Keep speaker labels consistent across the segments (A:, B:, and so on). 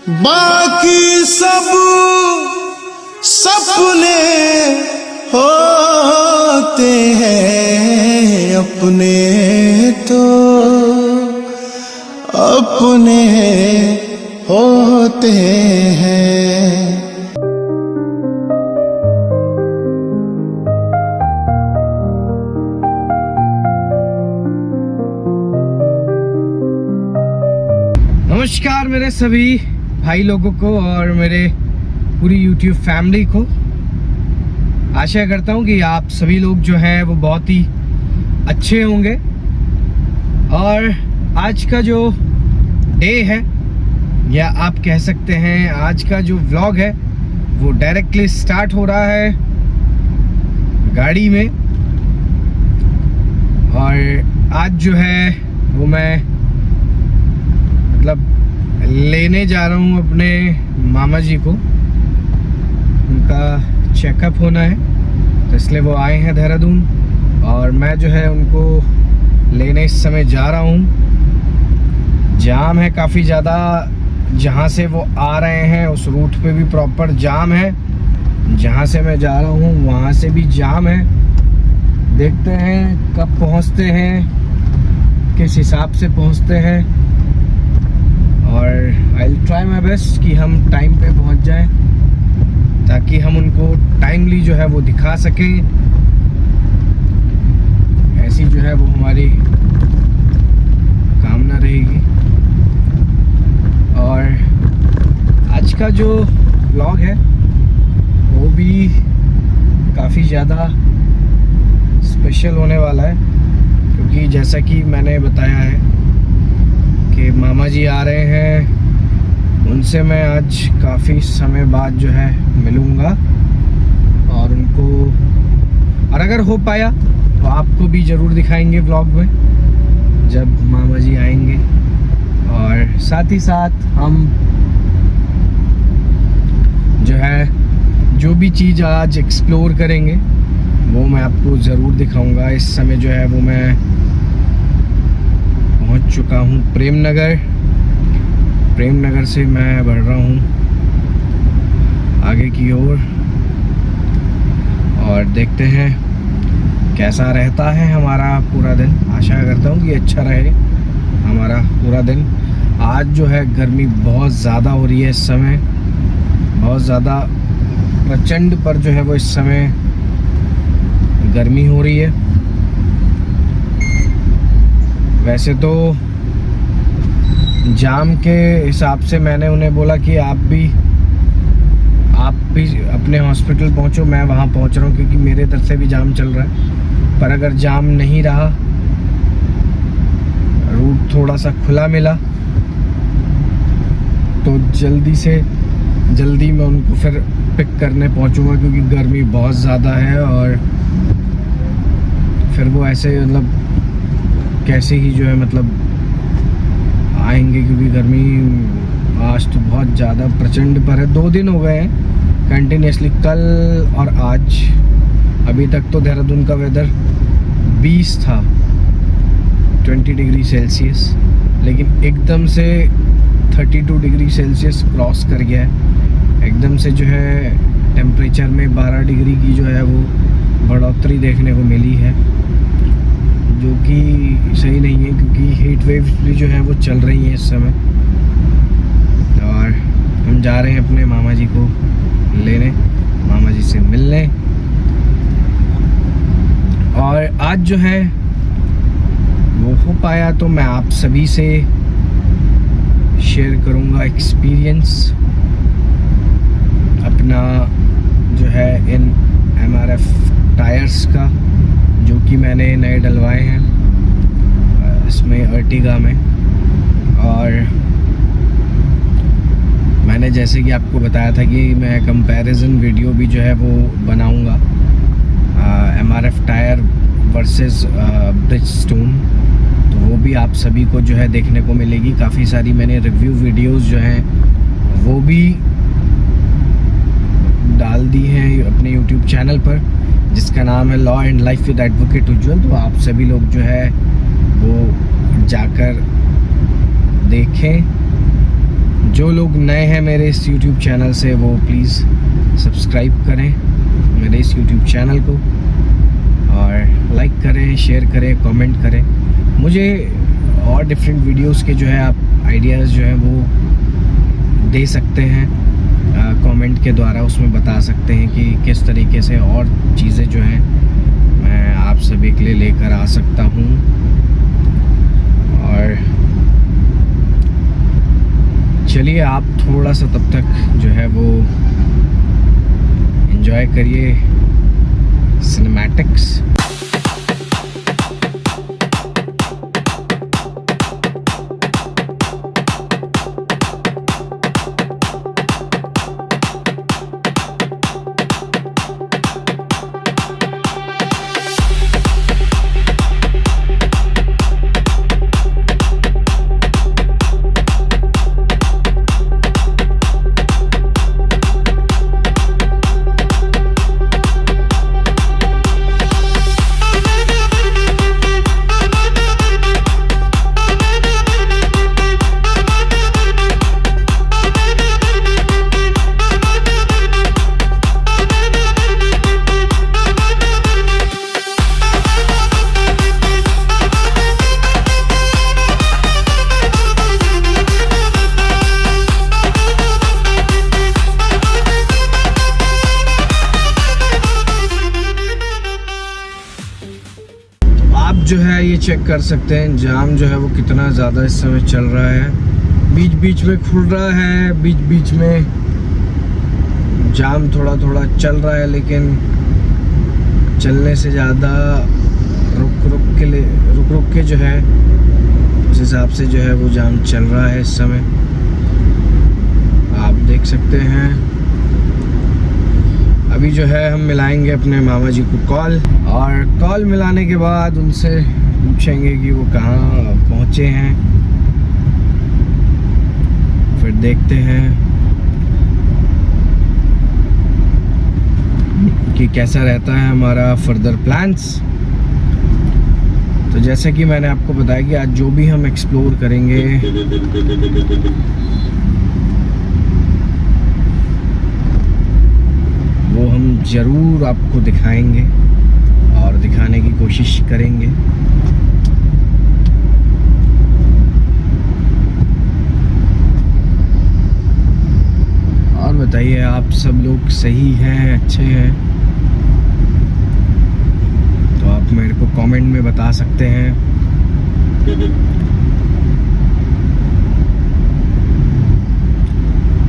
A: बाकी सब सपने होते हैं, अपने तो अपने होते हैं।
B: नमस्कार मेरे सभी भाई लोगों को और मेरे पूरी YouTube फैमिली को। आशा करता हूँ कि आप सभी लोग जो हैं वो बहुत ही अच्छे होंगे। और आज का जो डे है या आप कह सकते हैं आज का जो व्लॉग है वो डायरेक्टली स्टार्ट हो रहा है गाड़ी में। और आज जो है वो मैं मतलब लेने जा रहा हूँ अपने मामा जी को, उनका चेकअप होना है तो इसलिए वो आए हैं देहरादून और मैं जो है उनको लेने इस समय जा रहा हूँ। जाम है काफ़ी ज़्यादा, जहाँ से वो आ रहे हैं उस रूट पे भी प्रॉपर जाम है, जहाँ से मैं जा रहा हूँ वहाँ से भी जाम है। देखते हैं कब पहुँचते हैं, किस हिसाब से पहुँचते हैं और I will try my best कि हम टाइम पे पहुंच जाएं ताकि हम उनको टाइमली जो है वो दिखा सकें। ऐसी जो है वो हमारी कामना रहेगी। और आज का जो व्लॉग है वो भी काफ़ी ज़्यादा स्पेशल होने वाला है, क्योंकि जैसा कि मैंने बताया है कि मामा जी आ रहे हैं, उनसे मैं आज काफ़ी समय बाद जो है मिलूँगा और उनको, और अगर हो पाया तो आपको भी ज़रूर दिखाएंगे व्लॉग में जब मामा जी आएंगे। और साथ ही साथ हम जो है जो भी चीज़ आज एक्सप्लोर करेंगे वो मैं आपको ज़रूर दिखाऊंगा। इस समय जो है वो मैं पहुंच चुका हूं प्रेमनगर। प्रेमनगर से मैं बढ़ रहा हूं आगे की ओर और देखते हैं कैसा रहता है हमारा पूरा दिन। आशा करता हूं कि अच्छा रहे हमारा पूरा दिन। आज जो है गर्मी बहुत ज़्यादा हो रही है इस समय, बहुत ज़्यादा प्रचंड पर जो है वो इस समय गर्मी हो रही है। वैसे तो जाम के हिसाब से मैंने उन्हें बोला कि आप भी अपने हॉस्पिटल पहुंचो, मैं वहां पहुंच रहा हूं क्योंकि मेरे तरफ से भी जाम चल रहा है। पर अगर जाम नहीं रहा, रूट थोड़ा सा खुला मिला तो जल्दी मैं उनको फिर पिक करने पहुंचूंगा, क्योंकि गर्मी बहुत ज़्यादा है और फिर वो ऐसे मतलब कैसे ही जो है मतलब आएंगे, क्योंकि गर्मी आज तो बहुत ज़्यादा प्रचंड पर है। 2 दिन हो गए हैं कंटिन्यूसली, कल और आज। अभी तक तो देहरादून का वेदर 20 था, 20 डिग्री सेल्सियस, लेकिन एकदम से 32 डिग्री सेल्सियस क्रॉस कर गया है। एकदम से जो है टेम्परेचर में 12 डिग्री की जो है वो बढ़ोतरी देखने को मिली है, जो कि सही नहीं है क्योंकि हीट वेव्स भी जो है वो चल रही हैं इस समय। और हम जा रहे हैं अपने मामा जी को लेने, मामा जी से मिलने। और आज जो है वो हो पाया तो मैं आप सभी से शेयर करूंगा एक्सपीरियंस अपना जो है इन MRF टायर्स का, जो कि मैंने नए डलवाए हैं इसमें अर्टिगा में। और मैंने जैसे कि आपको बताया था कि मैं कंपैरिजन वीडियो भी जो है वो बनाऊंगा MRF टायर वर्सेस ब्रिजस्टोन, तो वो भी आप सभी को जो है देखने को मिलेगी। काफ़ी सारी मैंने रिव्यू वीडियोस जो हैं वो भी डाल दी हैं अपने YouTube चैनल पर, जिसका नाम है law and life with advocate Ujjwal. तो आप सभी लोग जो है वो जाकर देखें। जो लोग नए हैं मेरे इस यूट्यूब चैनल से वो प्लीज़ सब्सक्राइब करें मेरे इस यूट्यूब चैनल को, और लाइक करें, शेयर करें, कमेंट करें। मुझे और डिफरेंट वीडियोस के जो है आप आइडियाज़ जो है वो दे सकते हैं कमेंट के द्वारा, उसमें बता सकते हैं कि किस तरीके से और चीज़ें जो हैं मैं आप सभी के लिए लेकर आ सकता हूँ। और चलिए आप थोड़ा सा तब तक जो है वो एंजॉय करिए सिनेमैटिक्स। जो है ये चेक कर सकते हैं जाम जो है वो कितना ज़्यादा इस समय चल रहा है। बीच बीच में खुल रहा है, बीच बीच में जाम थोड़ा थोड़ा चल रहा है, लेकिन चलने से ज़्यादा रुक रुक के जो है उस हिसाब से जो है वो जाम चल रहा है इस समय, आप देख सकते हैं। अभी जो है हम मिलाएंगे अपने मामा जी को कॉल, और कॉल मिलाने के बाद उनसे पूछेंगे कि वो कहाँ पहुँचे हैं, फिर देखते हैं कि कैसा रहता है हमारा फर्दर प्लान्स। तो जैसे कि मैंने आपको बताया कि आज जो भी हम एक्सप्लोर करेंगे वो हम ज़रूर आपको दिखाएंगे और दिखाने की कोशिश करेंगे। और बताइए आप सब लोग सही हैं, अच्छे हैं? तो आप मेरे को कमेंट में बता सकते हैं।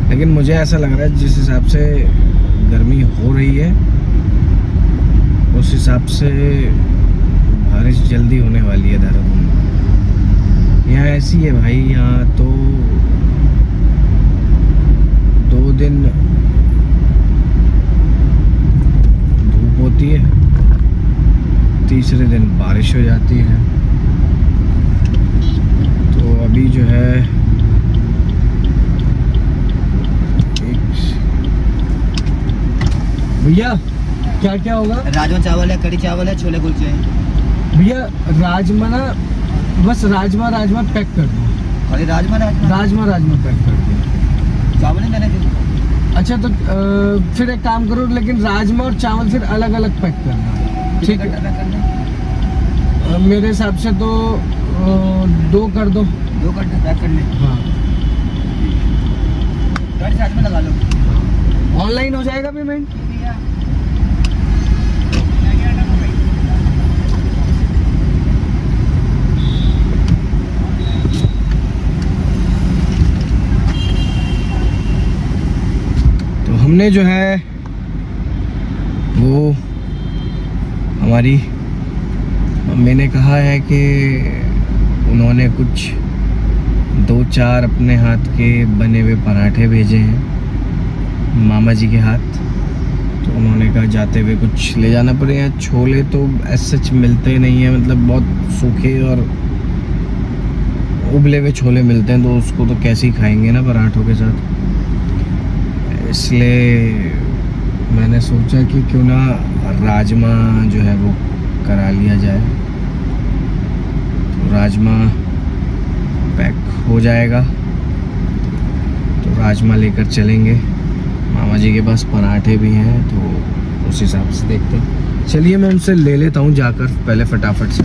B: लेकिन मुझे ऐसा लग रहा है जिस हिसाब से गर्मी हो रही है उस हिसाब से बारिश जल्दी होने वाली है देहरादून। यहाँ ऐसी है भाई, यहाँ तो 2 दिन धूप होती है, तीसरे दिन बारिश हो जाती है। तो अभी जो है भैया क्या क्या होगा?
C: राजमा चावल है, कड़ी चावल है, छोले कुलचे हैं।
B: भैया राजमा ना, बस राजमा पैक कर दो।
C: खाली राजमा
B: पैक कर दो।
C: चावल नहीं मैंने।
B: अच्छा तो फिर एक काम करो, लेकिन राजमा और चावल फिर अलग अलग पैक करना, ठीक है? मेरे हिसाब से तो 2 कर दो।
C: 2 घंटे पैक कर ले।
B: हाँ,
C: गाड़ी साथ में लगा लो।
B: ऑनलाइन हो जाएगा पेमेंट? तो हमने जो है वो हमारी मम्मी ने कहा है कि उन्होंने कुछ 2-4 अपने हाथ के बने हुए पराठे भेजे हैं मामा जी के हाथ। तो उन्होंने कहा जाते हुए कुछ ले जाना पड़ेगा। छोले तो ऐसे सच मिलते नहीं हैं, मतलब बहुत सूखे और उबले हुए छोले मिलते हैं, तो उसको तो कैसे ही खाएंगे ना पराठों के साथ। इसलिए मैंने सोचा कि क्यों ना राजमा जो है वो करा लिया जाए। तो राजमा पैक हो जाएगा। तो राजमा लेकर चलेंगे। मामा जी के पास पराठे भी हैं तो उस हिसाब से देखते हैं। चलिए मैं उनसे ले लेता हूँ जाकर पहले फटाफट से,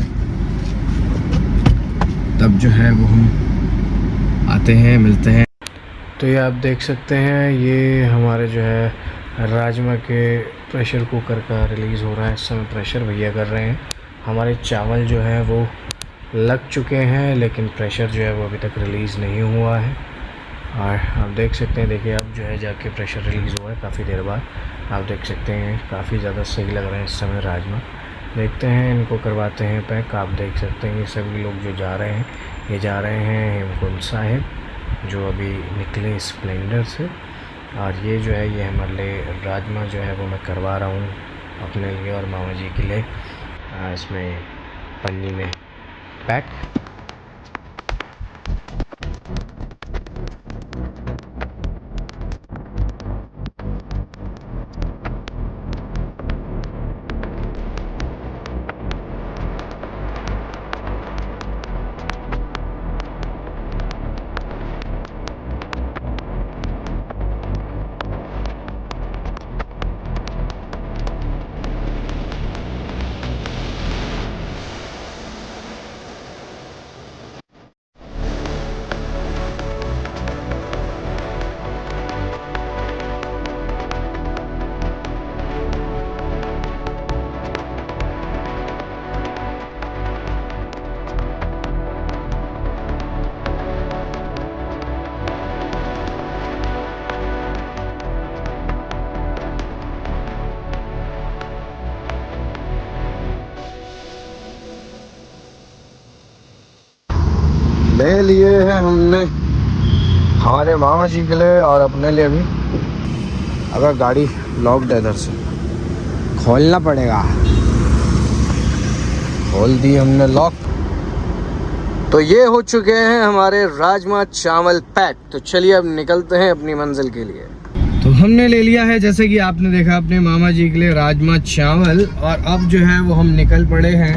B: तब जो है वो हम आते हैं मिलते हैं। तो ये आप देख सकते हैं, ये हमारे जो है राजमा के प्रेशर कुकर का रिलीज़ हो रहा है। इस समय प्रेशर भैया कर रहे हैं। हमारे चावल जो है वो लग चुके हैं, लेकिन प्रेशर जो है वो अभी तक रिलीज़ नहीं हुआ है। और आप देख सकते हैं, देखिए अब जो है जाके प्रेशर रिलीज़ हुआ है काफ़ी देर बाद। आप देख सकते हैं काफ़ी ज़्यादा सही लग रहे हैं इस समय राजमा। देखते हैं इनको करवाते हैं पैक। आप देख सकते हैं ये सभी लोग जो जा रहे हैं, ये जा रहे हैं हेमकुंड साहिब, जो अभी निकले स्प्लेंडर से। और ये जो है ये हमारे लिए राजमा जो है वो मैं करवा रहा हूँ अपने लिए और मामा जी के लिए, इसमें पन्नी में पैक। ले लिए हैं हमने हमारे मामा जी के लिए और अपने लिए भी। अगर गाड़ी लॉक्ड है, इधर से खोलना पड़ेगा। खोल दी हमने लॉक। तो ये हो चुके हैं हमारे राजमा चावल पैक। तो चलिए अब निकलते हैं अपनी मंजिल के लिए। तो हमने ले लिया है, जैसे कि आपने देखा, अपने मामा जी के लिए राजमा चावल। और अब जो है वो हम निकल पड़े हैं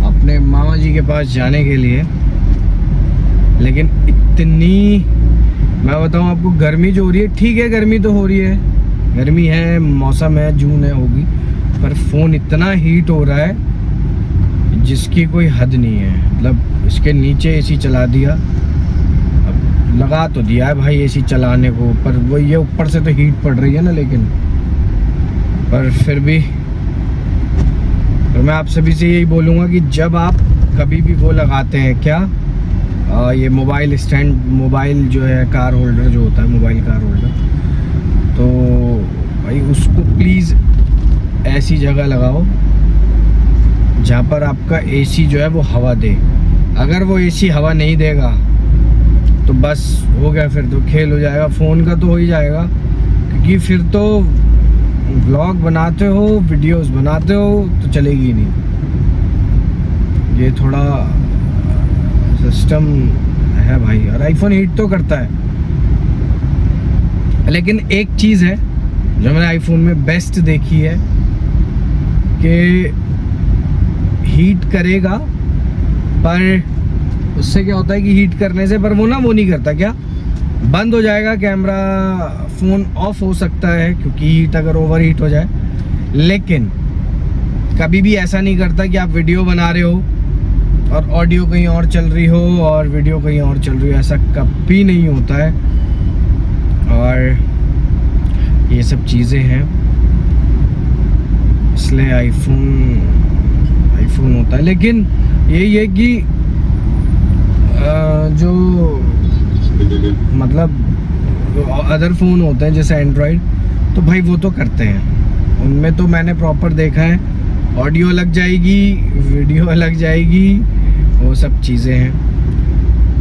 B: अपने मामा जी के पास जाने के लिए। लेकिन इतनी, मैं बताऊं आपको, गर्मी जो हो रही है, ठीक है गर्मी तो हो रही है, गर्मी है, मौसम है, जून है, होगी, पर फ़ोन इतना हीट हो रहा है जिसकी कोई हद नहीं है। मतलब इसके नीचे एसी चला दिया, अब लगा तो दिया है भाई एसी चलाने को, पर वो ये ऊपर से तो हीट पड़ रही है ना, लेकिन पर फिर भी मैं आप सभी से यही बोलूँगा कि जब आप कभी भी वो लगाते हैं क्या, ये मोबाइल स्टैंड, मोबाइल जो है कार होल्डर जो होता है, मोबाइल कार होल्डर, तो भाई उसको प्लीज़ ऐसी जगह लगाओ जहाँ पर आपका एसी जो है वो हवा दे। अगर वो एसी हवा नहीं देगा तो बस हो गया, फिर तो खेल हो जाएगा। फ़ोन का तो हो ही जाएगा, क्योंकि फिर तो व्लॉग बनाते हो, वीडियोस बनाते हो तो चलेगी नहीं। ये थोड़ा सिस्टम है भाई। और आईफोन हीट तो करता है, लेकिन एक चीज़ है जो मैंने आईफोन में बेस्ट देखी है कि हीट करेगा, पर उससे क्या होता है कि हीट करने से, पर वो नहीं करता, क्या बंद हो जाएगा कैमरा, फ़ोन ऑफ हो सकता है क्योंकि हीट अगर ओवर हीट हो जाए, लेकिन कभी भी ऐसा नहीं करता कि आप वीडियो बना रहे हो और ऑडियो कहीं और चल रही हो और वीडियो कहीं और चल रही हो। ऐसा कभी नहीं होता है। और ये सब चीज़ें हैं, इसलिए आईफोन होता है। लेकिन यही है कि जो मतलब अदर फ़ोन होते हैं जैसे एंड्रॉयड, तो भाई वो तो करते हैं, उनमें तो मैंने प्रॉपर देखा है, ऑडियो लग जाएगी, वीडियो लग जाएगी, वो सब चीज़ें हैं।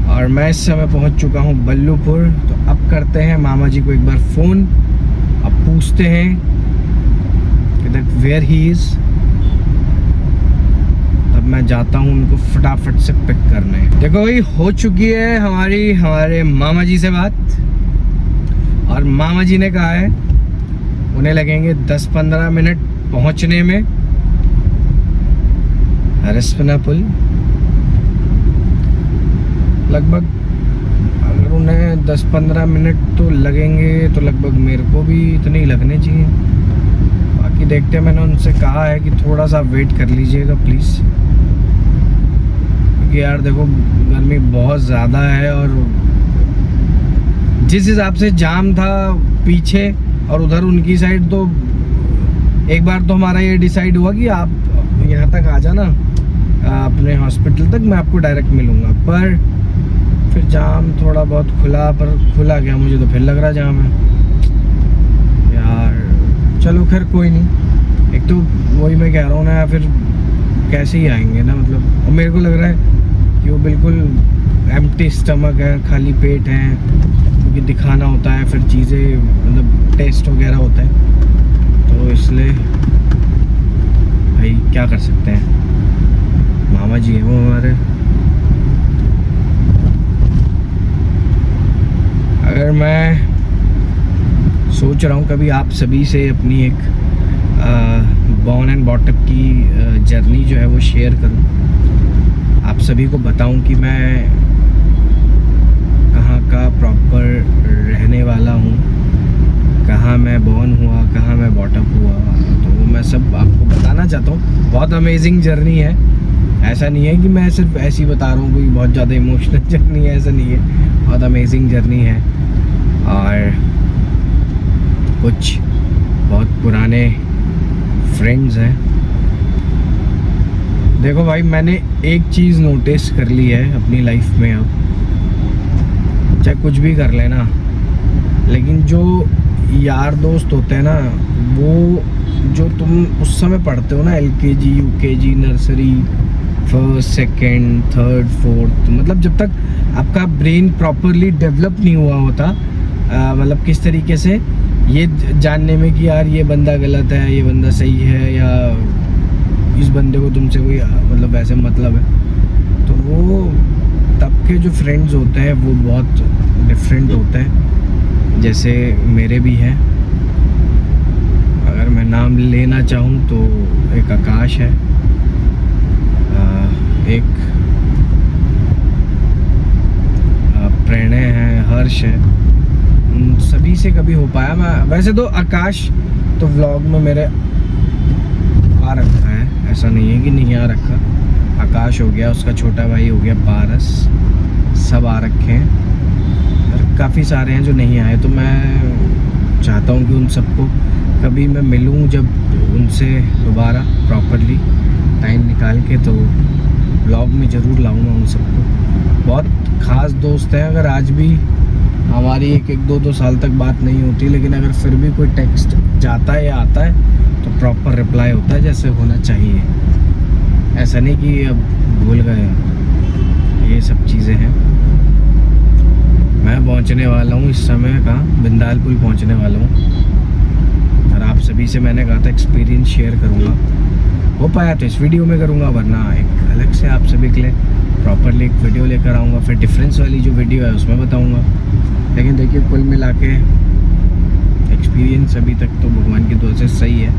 B: और मैं इस समय पहुंच चुका हूं बल्लूपुर। तो अब करते हैं मामा जी को एक बार फ़ोन, अब पूछते हैं कि वेयर ही इज़। तब मैं जाता हूं उनको फटाफट से पिक करने। देखो भाई, हो चुकी है हमारे मामा जी से बात, और मामा जी ने कहा है उन्हें लगेंगे 10-15 मिनट पहुंचने में रिस्पना पुल। लगभग अगर उन्हें में 10-15 मिनट तो लगेंगे, तो लगभग मेरे को भी इतने ही लगने चाहिए। बाकी देखते हैं, मैंने उनसे कहा है कि थोड़ा सा वेट कर लीजिएगा प्लीज़, क्योंकि यार देखो गर्मी बहुत ज़्यादा है और जिस हिसाब से जाम था पीछे और उधर उनकी साइड, तो एक बार तो हमारा ये डिसाइड हुआ कि आप यहाँ तक आ जाना अपने हॉस्पिटल तक, मैं आपको डायरेक्ट मिलूँगा, पर फिर जाम थोड़ा बहुत खुला गया, मुझे तो फिर लग रहा जाम है यार। चलो खैर कोई नहीं, एक तो वही मैं कह रहा हूँ ना, फिर कैसे ही आएंगे ना, मतलब और मेरे को लग रहा है कि वो बिल्कुल एम्प्टी स्टमक है, खाली पेट है, क्योंकि दिखाना होता है फिर चीज़ें, मतलब टेस्ट वगैरह होता है, तो इसलिए भाई क्या कर सकते हैं, मामा जी हैं वो हमारे। अगर मैं सोच रहा हूँ कभी आप सभी से अपनी एक बॉर्न एंड बॉटअप की जर्नी जो है वो शेयर करूँ, आप सभी को बताऊँ कि मैं कहाँ का प्रॉपर रहने वाला हूँ, कहाँ मैं बॉर्न हुआ, कहाँ मैं बॉटअप हुआ, तो मैं सब आपको बताना चाहता हूँ। बहुत अमेजिंग जर्नी है, ऐसा नहीं है कि मैं सिर्फ ऐसे ही बता रहा हूँ, कोई बहुत ज़्यादा इमोशनल जर्नी है, ऐसा नहीं है, बहुत अमेजिंग जर्नी है। और कुछ बहुत पुराने फ्रेंड्स हैं। देखो भाई, मैंने एक चीज़ नोटिस कर ली है अपनी लाइफ में, अब चाहे कुछ भी कर लेना, लेकिन जो यार दोस्त होते हैं ना, वो जो तुम उस समय पढ़ते हो ना, LKG UKG nursery, first second third fourth, मतलब जब तक आपका ब्रेन प्रॉपरली डेवलप नहीं हुआ होता, मतलब किस तरीके से ये जानने में कि यार ये बंदा गलत है, ये बंदा सही है, या इस बंदे को तुमसे कोई मतलब ऐसे मतलब है, तो वो तब के जो फ्रेंड्स होते हैं वो बहुत डिफरेंट होते हैं, जैसे मेरे भी हैं। अगर मैं नाम लेना चाहूँ तो एक आकाश है, एक प्रणय है, हर्ष है, उन सभी से कभी हो पाया। मैं वैसे तो आकाश तो व्लॉग में मेरे आ रखा है, ऐसा नहीं है कि नहीं आ रखा। आकाश हो गया, उसका छोटा भाई हो गया पारस, सब आ रखे हैं, और काफ़ी सारे हैं जो नहीं आए, तो मैं चाहता हूँ कि उन सबको कभी मैं मिलूँ, जब उनसे दोबारा प्रॉपरली टाइम निकाल के, तो व्लॉग में ज़रूर लाऊंगा उन सबको। बहुत ख़ास दोस्त हैं, अगर आज भी हमारी एक 2 साल तक बात नहीं होती, लेकिन अगर फिर भी कोई टेक्स्ट जाता है या आता है तो प्रॉपर रिप्लाई होता है जैसे होना चाहिए, ऐसा नहीं कि अब भूल गए। ये सब चीज़ें हैं। मैं पहुंचने वाला हूँ इस समय कहाँ, बिंदालपुर पहुंचने वाला हूँ, और आप सभी से मैंने कहा था एक्सपीरियंस शेयर करूँगा, हो पाया तो इस वीडियो में करूँगा, वरना एक अलग से आप सभी के लिए प्रॉपरली एक वीडियो लेकर आऊँगा, फिर डिफरेंस वाली जो वीडियो है उसमें बताऊँगा। लेकिन देखिए कुल मिला के एक्सपीरियंस अभी तक तो भगवान की दुआ से सही है,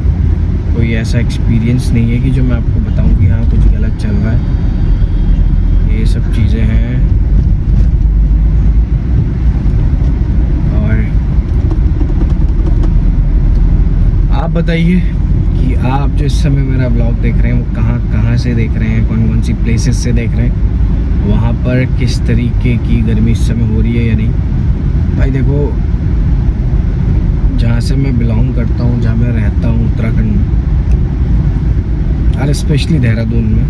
B: कोई ऐसा एक्सपीरियंस नहीं है कि जो मैं आपको बताऊँ कि हाँ कुछ गलत चल रहा है। ये सब चीज़ें हैं। और आप बताइए कि आप जो इस समय मेरा ब्लॉग देख रहे हैं वो कहाँ से देख रहे हैं, कौन कौन सी प्लेसेस से देख रहे हैं, वहाँ पर किस तरीके की गर्मी इस समय हो रही है या नहीं। भाई देखो, जहाँ से मैं बिलोंग करता हूँ, जहाँ मैं रहता हूँ उत्तराखंड में, और स्पेशली देहरादून में,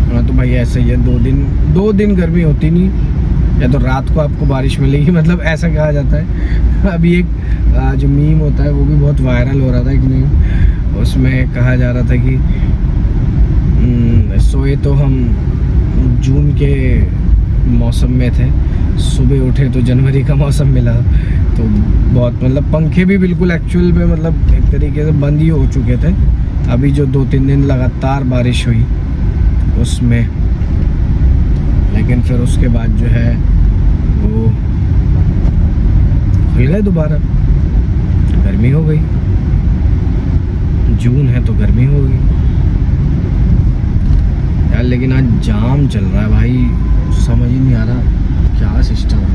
B: वहाँ तो भाई ऐसा ही है, 2 दिन गर्मी होती नहीं, या तो रात को आपको बारिश मिलेगी, मतलब ऐसा कहा जाता है। अभी एक जो मीम होता है वो भी बहुत वायरल हो रहा था, एक मीम, उसमें कहा जा रहा था कि सोए तो हम जून के मौसम में थे, सुबह उठे तो जनवरी का मौसम मिला। तो बहुत मतलब पंखे भी बिल्कुल एक्चुअल में मतलब एक तरीके से बंद ही हो चुके थे। अभी जो 2-3 दिन लगातार बारिश हुई उसमें, लेकिन फिर उसके बाद जो है वो खुल गए दोबारा, गर्मी हो गई। जून है तो गर्मी हो गई यार। लेकिन आज जाम चल रहा है भाई, समझ ही नहीं आ रहा क्या सिस्टम है।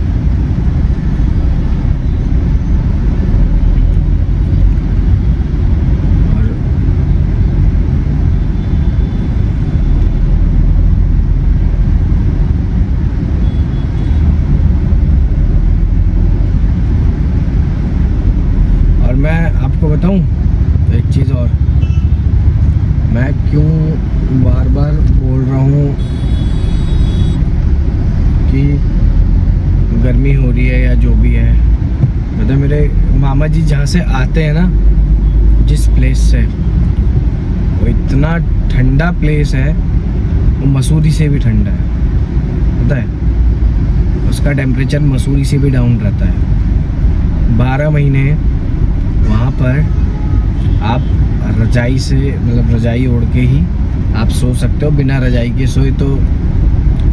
B: चाहता हूँ एक चीज़ और, मैं क्यों बार बार बोल रहा हूँ कि गर्मी हो रही है या जो भी है, मतलब मेरे मामा जी जहाँ से आते हैं ना, जिस प्लेस से, वो इतना ठंडा प्लेस है, वो मसूरी से भी ठंडा है, पता है? उसका टेम्परेचर मसूरी से भी डाउन रहता है। 12 महीने वहाँ पर आप रजाई से, मतलब रजाई ओढ़ के ही आप सो सकते हो, बिना रजाई के सोए तो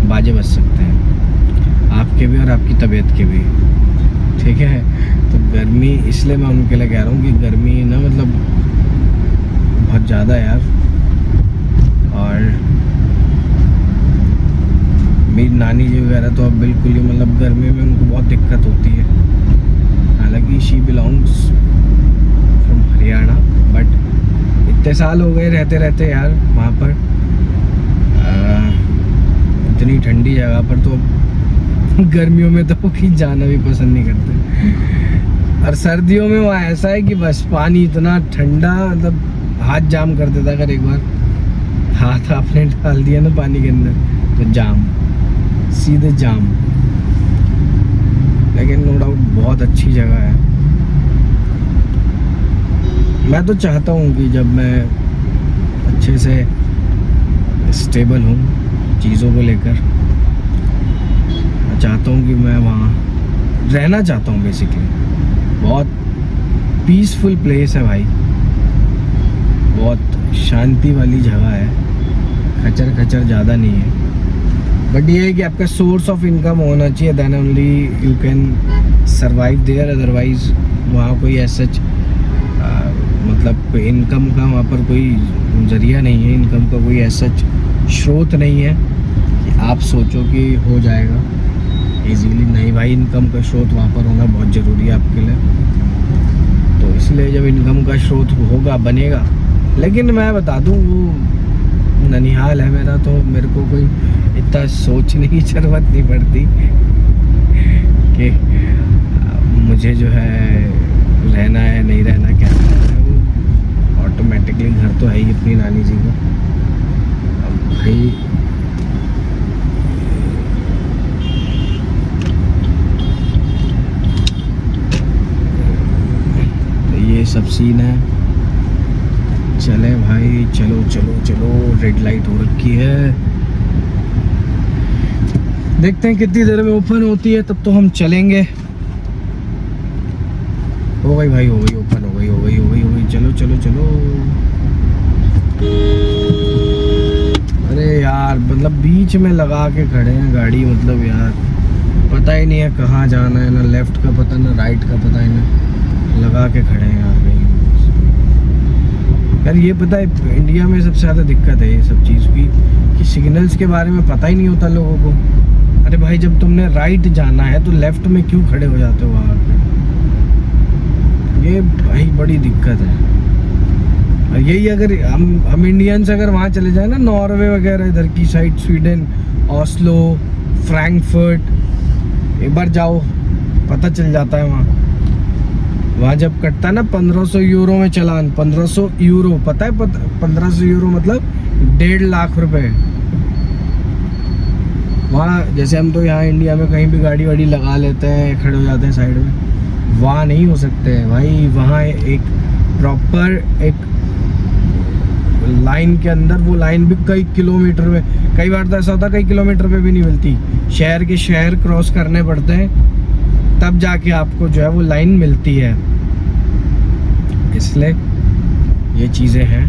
B: बाजे बज सकते हैं आपके भी और आपकी तबीयत के भी, ठीक है? तो गर्मी, इसलिए मैं उनके लिए कह रहा हूँ कि गर्मी ना मतलब बहुत ज़्यादा है यार। और मेरी नानी जी वगैरह तो अब बिल्कुल ही मतलब गर्मी में उनको बहुत दिक्कत होती है, हालांकि she belongs from Haryana, but इतने साल हो गए रहते रहते यार वहाँ पर, इतनी ठंडी जगह पर, तो गर्मियों में तो कहीं जाना भी पसंद नहीं करते। और सर्दियों में वहाँ ऐसा है कि बस पानी इतना ठंडा, मतलब हाथ जाम कर देता। अगर एक बार हाथ आपने डाल दिया ना पानी के अंदर तो जाम, सीधे जाम। लेकिन नो डाउट बहुत अच्छी जगह है। मैं तो चाहता हूँ कि जब मैं अच्छे से स्टेबल हूँ चीज़ों को लेकर, मैं चाहता हूँ कि मैं वहाँ रहना चाहता हूँ बेसिकली। बहुत पीसफुल प्लेस है भाई, बहुत शांति वाली जगह है, खचर खचर ज़्यादा नहीं है। बट ये है कि आपका सोर्स ऑफ इनकम होना चाहिए, then only you can survive there. Otherwise वहाँ कोई ऐसा मतलब कोई इनकम का वहाँ पर कोई जरिया नहीं है, इनकम का कोई ऐसा स्रोत नहीं है कि आप सोचो कि हो जाएगा इजीली। नहीं भाई, इनकम का स्रोत वहाँ पर होना बहुत ज़रूरी है आपके लिए। तो इसलिए जब इनकम का स्रोत होगा, बनेगा। लेकिन मैं बता दूँ, वो ननिहाल है मेरा, तो मेरे को कोई इतना सोचने की ज़रूरत नहीं पड़ती कि मुझे जो है रहना है नहीं रहना, क्या करना है। वो ऑटोमेटिकली घर तो है ही अपनी नानी जी का। अब भाई तो ये सब सीन है। चले भाई, चलो चलो चलो, रेड लाइट हो रखी है। देखते हैं कितनी देर में ओपन होती है, तब तो हम चलेंगे। हो गई भाई, हो गई ओपन, हो गई हो गई हो गई हो गई। चलो चलो चलो। अरे यार, मतलब बीच में लगा के खड़े हैं गाड़ी, मतलब यार पता ही नहीं है कहाँ जाना है, ना लेफ्ट का पता, ना राइट का पता है, ना लगा के खड़े हैं यार। यार ये पता है, इंडिया में सबसे ज़्यादा दिक्कत है ये सब चीज़ की, कि सिग्नल्स के बारे में पता ही नहीं होता लोगों को। अरे भाई, जब तुमने राइट जाना है तो लेफ्ट में क्यों खड़े हो जाते हो वहाँ पे? ये भाई बड़ी दिक्कत है। और यही अगर हम इंडियंस अगर वहाँ चले जाए ना, नॉर्वे वगैरह इधर की साइड, स्वीडन, ऑस्लो, फ्रैंकफर्ट, एक बार जाओ पता चल जाता है वहाँ जब कटता है ना 1500 यूरो में चालान, 1500 यूरो, पता है? 1500 यूरो मतलब 1.5 लाख रुपए। वहाँ जैसे हम तो यहाँ इंडिया में कहीं भी गाड़ी वाड़ी लगा लेते हैं, खड़े हो जाते हैं साइड में, वहाँ नहीं हो सकते भाई। वहाँ एक प्रॉपर एक लाइन के अंदर, वो लाइन भी कई किलोमीटर में, कई बार तो ऐसा होता है कई किलोमीटर पे भी नहीं मिलती, शहर के शहर क्रॉस करने पड़ते हैं, तब जाके आपको जो है वो लाइन मिलती है। इसलिए ये चीज़ें हैं।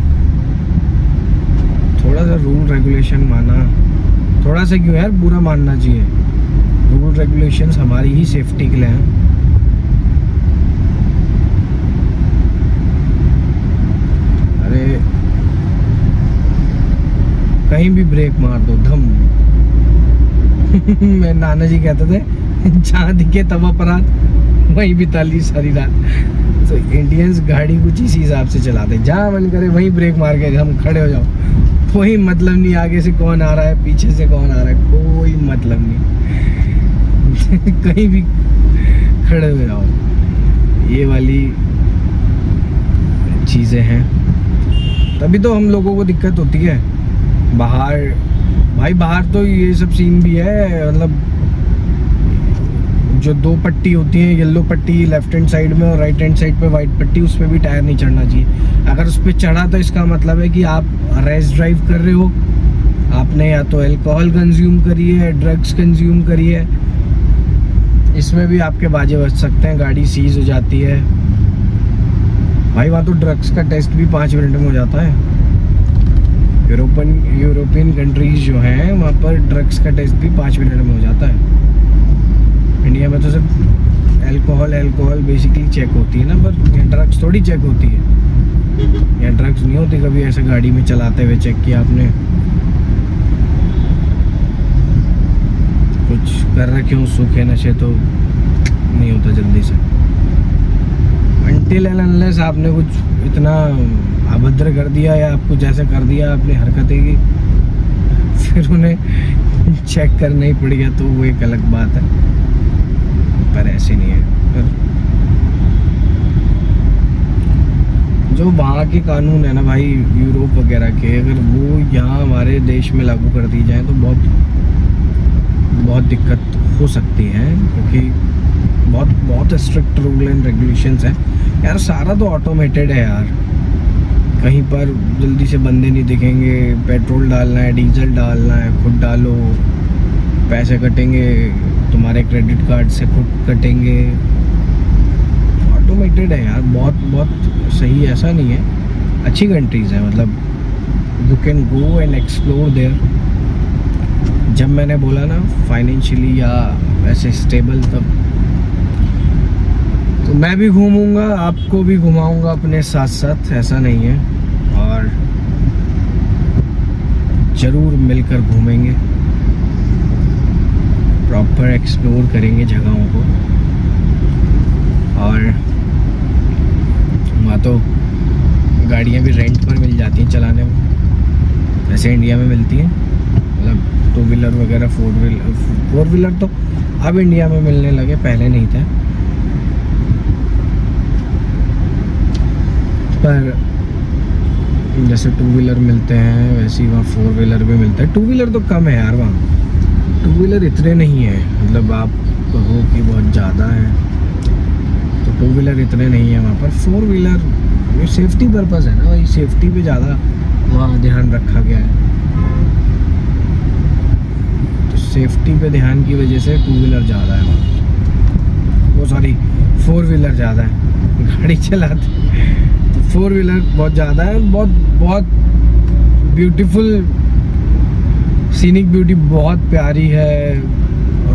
B: थोड़ा सा रूल रेगुलेशन माना, थोड़ा सा क्यों यार, बुरा मानना चाहिए। रूल रेगुलेशंस हमारी ही सेफ्टी के लिए हैं। अरे कहीं भी ब्रेक मार दो, धम। मेरे नाना जी कहते थे, जहाँ दिखे तब अपराध, वहीं बिताली सारी रात। तो इंडियंस गाड़ी कुछ इसी हिसाब से चलाते, जहाँ मन करे वहीं ब्रेक मार के हम खड़े हो जाओ। कोई मतलब नहीं आगे से कौन आ रहा है, पीछे से कौन आ रहा है, कोई मतलब नहीं। कहीं भी खड़े हो जाओ। ये वाली चीज़ें हैं, तभी तो हम लोगों को दिक्कत होती है। बाहर तो ये सब सीन भी है, मतलब जो 2 पट्टी होती है, येलो पट्टी लेफ्ट हैंड साइड में और राइट हैंड साइड पे वाइट पट्टी, उस पर भी टायर नहीं चढ़ना चाहिए। अगर उस पर चढ़ा तो इसका मतलब है कि आप रेस ड्राइव कर रहे हो, आपने या तो अल्कोहल कंज्यूम करी है, ड्रग्स कंज्यूम करी है, इसमें भी आपके बाजे बच सकते हैं, गाड़ी सीज हो जाती है। भाई वहाँ तो ड्रग्स का टेस्ट भी 5 मिनट में हो जाता है। यूरोपियन कंट्रीज जो हैं वहाँ पर ड्रग्स का टेस्ट भी 5 मिनट में हो जाता है। इंडिया में तो सिर्फ अल्कोहल बेसिकली चेक होती है ना, पर यहाँ ड्रग्स थोड़ी चेक होती है। यहाँ ड्रग्स नहीं होती, कभी ऐसे गाड़ी में चलाते हुए चेक किया आपने, कुछ कर रखे हो सूखे नशे तो नहीं होता जल्दी से। अनटिल एंड अनलेस आपने कुछ इतना अभद्र कर दिया या आपको जैसे कर दिया अपनी हरकतें की, फिर उन्हें चेक करना ही पड़ गया, तो वो एक अलग बात है। पर ऐसे नहीं है। पर जो वहाँ के कानून है ना भाई, यूरोप वगैरह के, अगर वो यहाँ हमारे देश में लागू कर दी जाए तो बहुत दिक्कत हो सकती है, क्योंकि बहुत स्ट्रिक्ट रूल एंड रेगुलेशंस हैं यार। सारा तो ऑटोमेटेड है यार, कहीं पर जल्दी से बंदे नहीं दिखेंगे, पेट्रोल डालना है, डीजल डालना है, खुद डालो, पैसे कटेंगे तुम्हारे क्रेडिट कार्ड से, खुद कटेंगे, ऑटोमेटेड है यार। बहुत सही, ऐसा नहीं है, अच्छी कंट्रीज़ है, मतलब you can go and explore their. जब मैंने बोला ना फाइनेंशियली या ऐसे स्टेबल, तब तो मैं भी घूमूंगा, आपको भी घुमाऊंगा अपने साथ साथ, ऐसा नहीं है, और ज़रूर मिलकर घूमेंगे, प्रॉपर एक्सप्लोर करेंगे जगहों को। और वहाँ तो गाड़ियाँ भी रेंट पर मिल जाती हैं चलाने में, जैसे इंडिया में मिलती हैं, मतलब 2 व्हीलर वगैरह, 4 व्हीलर तो अब इंडिया में मिलने लगे, पहले नहीं था। पर जैसे 2 व्हीलर मिलते हैं वैसे ही वहाँ 4 व्हीलर भी मिलता है। 2 व्हीलर तो कम है यार वहाँ, 2 व्हीलर इतने नहीं है, मतलब आप कहो कि बहुत ज़्यादा है तो 2 व्हीलर इतने नहीं है वहाँ पर। 4 व्हीलर ये सेफ्टी पर्पज़ है ना भाई, सेफ्टी पे ज़्यादा वहाँ ध्यान रखा गया है, तो सेफ्टी पे ध्यान की वजह से 2 व्हीलर ज़्यादा है वहाँ, वो सॉरी 4 व्हीलर ज़्यादा है, गाड़ी चलाते 4 व्हीलर बहुत ज़्यादा है। बहुत ब्यूटीफुल सीनिक ब्यूटी बहुत प्यारी है,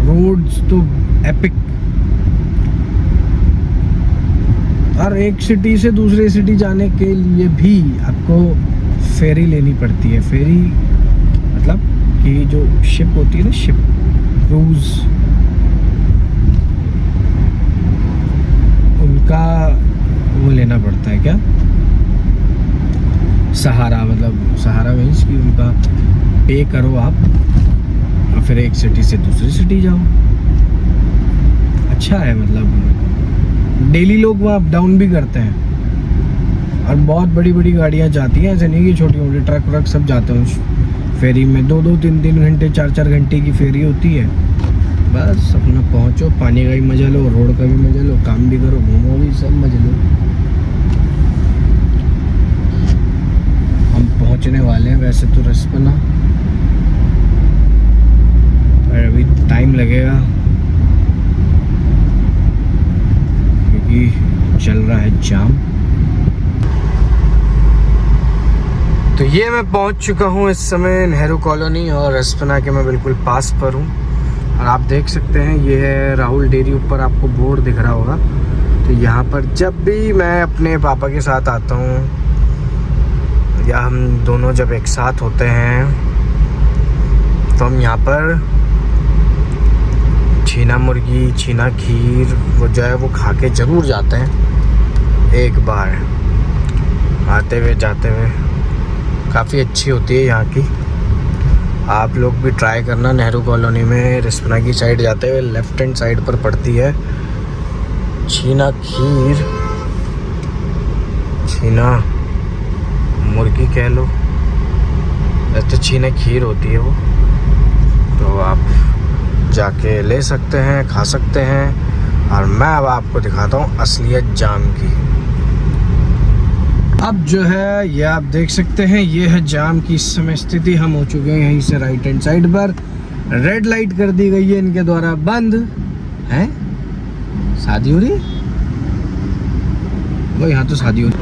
B: रोड्स तो एपिक। और एक सिटी से दूसरे सिटी जाने के लिए भी आपको फेरी लेनी पड़ती है। फेरी मतलब कि जो शिप होती है ना, शिप क्रूज, उनका वो लेना पड़ता है, क्या सहारा, मतलब सहारा मीन्स कि उनका पे करो आप और फिर एक सिटी से दूसरी सिटी जाओ। अच्छा है, मतलब डेली लोग वहाँ अप डाउन भी करते हैं और बहुत बड़ी बड़ी गाड़ियाँ जाती हैं, ऐसे नहीं कि छोटी मोटी ट्रक व्रक सब जाते हैं उस फेरी में। 2-2, 3-3 घंटे, 4-4 घंटे की फेरी होती है। बस अपना पहुँचो, पानी का भी मजा लो, रोड का भी मजा लो, काम भी करो, घूमो भी, सब मजा लो। हम पहुँचने वाले हैं वैसे तो रसपना, पर अभी टाइम लगेगा क्योंकि चल रहा है जाम। तो ये मैं पहुंच चुका हूं इस समय नेहरू कॉलोनी, और रसपना के मैं बिल्कुल पास पर हूं। और आप देख सकते हैं ये है राहुल डेयरी, ऊपर आपको बोर्ड दिख रहा होगा। तो यहाँ पर जब भी मैं अपने पापा के साथ आता हूँ या हम दोनों जब एक साथ होते हैं तो हम यहाँ पर छीना मुर्गी, छीना खीर वो जो है वो खा के ज़रूर जाते हैं एक बार, आते हुए जाते हुए। काफ़ी अच्छी होती है यहाँ की, आप लोग भी ट्राई करना। नेहरू कॉलोनी में रिस्पना की साइड जाते हुए लेफ्ट हैंड साइड पर पड़ती है छीना खीर, छीना मुर्गी कह लो, तो छीना खीर होती है वो, तो आप जाके ले सकते हैं, खा सकते हैं। और मैं अब आपको दिखाता हूँ असलियत जाम की। अब जो है ये आप देख सकते हैं, ये है जाम की इस समय स्थिति। हम हो चुके हैं यहीं से राइट हैंड साइड पर, रेड लाइट कर दी गई है इनके द्वारा बंद है। शादी हो रही है वो, यहाँ तो शादी हो रही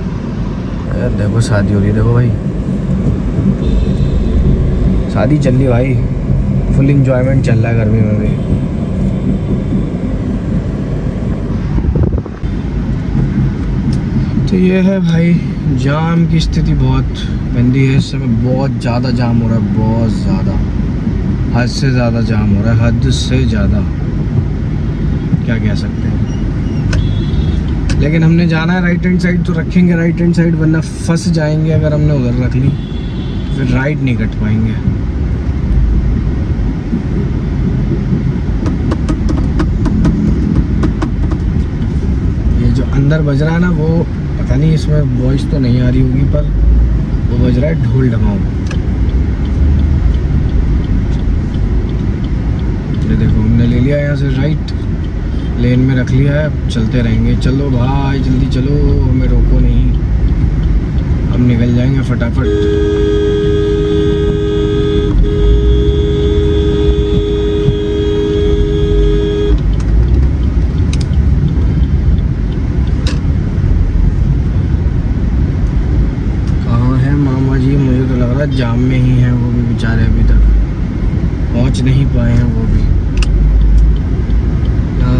B: है, देखो शादी हो रही है, देखो भाई शादी चल रही भाई, फुल इंजॉयमेंट चल रहा है गर्मी में भी। तो ये है भाई जाम की स्थिति, बहुत गंदी है इस समय, बहुत ज़्यादा जाम हो रहा है, बहुत ज़्यादा, हद से ज़्यादा जाम हो रहा है, हद से ज़्यादा, क्या कह सकते हैं। लेकिन हमने जाना है राइट हैंड साइड, तो रखेंगे राइट हैंड साइड, वरना फंस जाएंगे। अगर हमने उधर रख ली तो फिर राइट नहीं कट पाएंगे। ये जो अंदर बज रहा है ना, वो पता नहीं, इसमें वॉइस तो नहीं आ रही होगी, पर वो बज रहा है ढोल ढमाऊ। ये देखो हमने ले लिया यहाँ से राइट, लेन में रख लिया है, चलते रहेंगे। चलो भाई जल्दी चलो, हमें रोको नहीं, हम निकल जाएंगे फटाफट। कहाँ है मामा जी? मुझे तो लग रहा है जाम में ही हैं वो भी बेचारे, अभी तक पहुँच नहीं पाए हैं वो भी।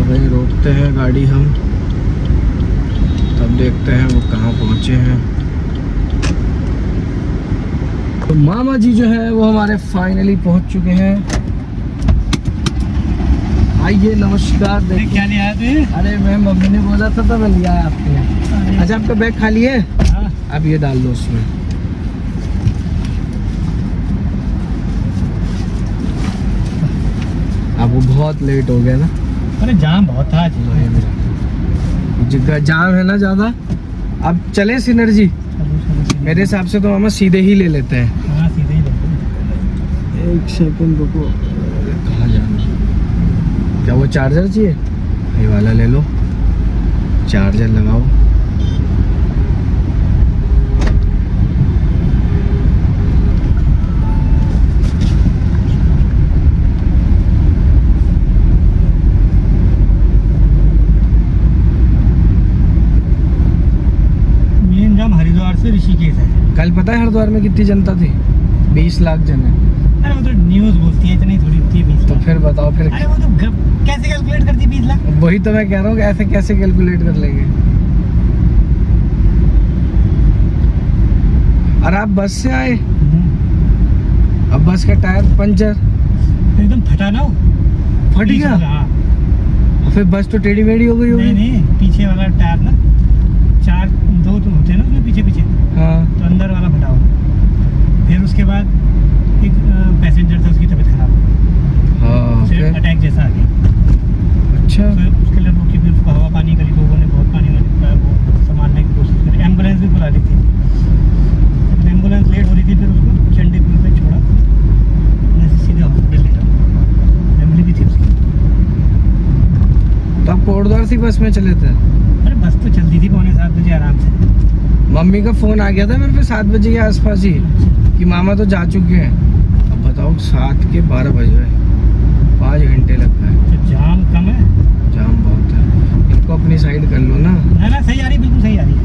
B: भाई रोकते हैं गाड़ी हम, तब देखते हैं वो कहाँ पहुँचे हैं। तो मामा जी जो है वो हमारे फाइनली पहुँच चुके हैं। आइए नमस्कार। देखिए
C: क्या लिया है तू?
B: अरे मैं मम्मी ने बोला था तो मैं लिया है आपके लिए। अच्छा आपका बैग खाली है?
C: हाँ।
B: अब ये डाल दो उसमें। अब वो बहुत लेट हो गया ना,
C: अरे जाम बहुत था आज।
B: जितना जाम है ना ज़्यादा। अब चले सिनर्जी? मेरे हिसाब से तो मामा सीधे ही ले लेते हैं।
C: हाँ सीधे ही लेते।
B: एक सेकंड रुको, कहाँ जाना? क्या वो चार्जर चाहिए? ये वाला ले लो, चार्जर लगाओ।
C: हरिद्वार से ऋषिकेश है।
B: कल पता है हरिद्वार में कितनी जनता थी? 20 लाख जन है।
C: अरे वो तो न्यूज़ बोलती है, इतनी थोड़ी होती है 20
B: तो
C: लाख।
B: फिर बताओ फिर।
C: अरे वो तो कैसे कैलकुलेट करती है 20 लाख?
B: वही तो मैं कह रहा हूँ कि ऐसे कैसे कैलकुलेट कर लेंगे। और आप बस से आए, अब बस का टायर पंचर
C: एकदम फटा ना,
B: फट गया।
C: हाँ।
B: और फिर बस तो टेढ़ी मेढ़ी हो गई होगी।
C: नहीं पीछे वाला टायर ना, चार दो तो होते हैं ना उसमें पीछे पीछे,
B: हाँ।
C: तो अंदर वाला फटा हुआ। फिर उसके बाद एक पैसेंजर था, उसकी तबीयत खराब,
B: हाँ
C: उसे अटैक जैसा आ गया।
B: अच्छा।
C: तो उसके लिए रोकी, फिर उसको हवा पानी करी, लोगों ने बहुत पानी वानी पिलाया, वो संभालने की कोशिश करी, एम्बुलेंस भी बुला ली थी। एम्बुलेंस लेट हो रही थी, फिर उसको चंडीपुर पे छोड़ा, सीधे हॉस्पिटल ले गया। फैमिली भी थी उसकी।
B: तो आप कोटद्वार से बस में चले थे?
C: अरे बस तो चलती थी 7:45 बजे आराम से।
B: मम्मी का फ़ोन आ गया था मेरे पे 7 बजे के आसपास ही कि मामा तो जा चुके हैं। अब बताओ 7 के 12 बज गए, 5 घंटे लग गए।
C: तो जाम कम है?
B: जाम बहुत है, इनको अपनी साइड कर लो ना।
C: ना सही आ रही, बिल्कुल सही आ रही है।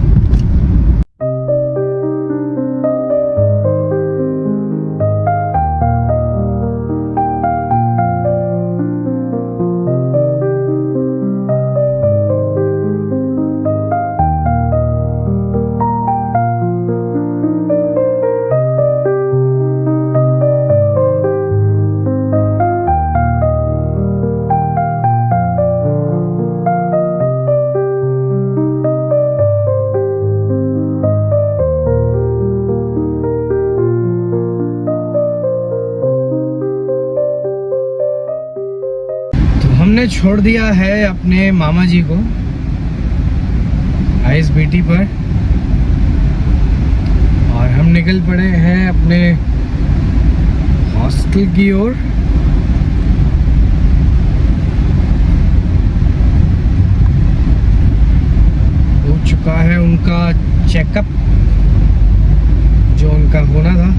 B: हमने छोड़ दिया है अपने मामा जी को ISBT पर, और हम निकल पड़े हैं अपने हॉस्टल की ओर। हो चुका है उनका चेकअप जो उनका होना था।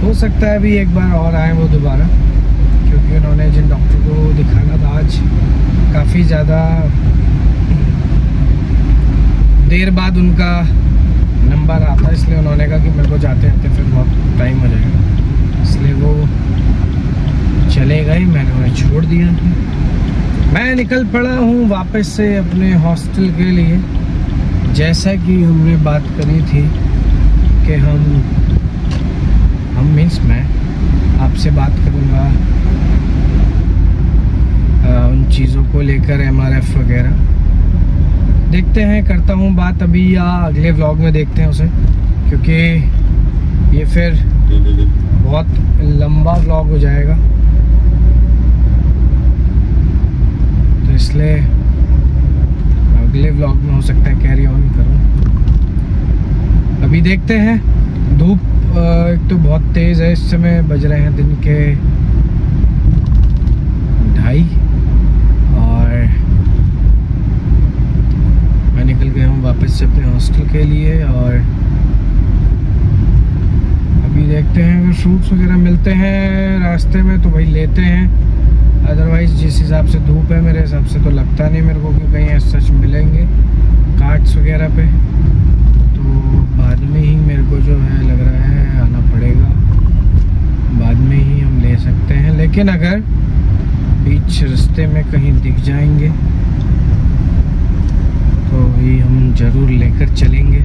B: हो सकता है अभी एक बार और आए वो दोबारा, क्योंकि उन्होंने जिन डॉक्टर को दिखाना था आज काफ़ी ज़्यादा देर बाद उनका नंबर आता, इसलिए उन्होंने कहा कि मेरे को जाते आते फिर बहुत टाइम हो जाएगा, इसलिए वो चले गए, मैंने उन्हें छोड़ दिया। मैं निकल पड़ा हूँ वापस से अपने हॉस्टल के लिए। जैसा कि हमने बात करी थी कि हम मीन्स मैं आपसे बात करूँगा उन चीज़ों को लेकर, MRF वगैरह देखते हैं, करता हूँ बात अभी या अगले व्लॉग में देखते हैं उसे, क्योंकि ये फिर बहुत लंबा व्लॉग हो जाएगा, तो इसलिए अगले व्लॉग में हो सकता है कैरी ऑन करूँ। अभी देखते हैं। धूप एक तो बहुत तेज़ है, इस समय बज रहे हैं दिन के 2:30 और मैं निकल गया हूँ वापस से अपने हॉस्टल के लिए। और अभी देखते हैं अगर फ्रूट्स वगैरह मिलते हैं रास्ते में तो भाई लेते हैं, अदरवाइज़ जिस हिसाब से धूप है मेरे हिसाब से तो लगता नहीं मेरे को कि कहीं सच मिलेंगे कार्ट्स वगैरह पे, तो बाद में ही मेरे को जो है लग रहा है आना पड़ेगा, बाद में ही हम ले सकते हैं। लेकिन अगर बीच रास्ते में कहीं दिख जाएंगे तो भी हम ज़रूर लेकर चलेंगे।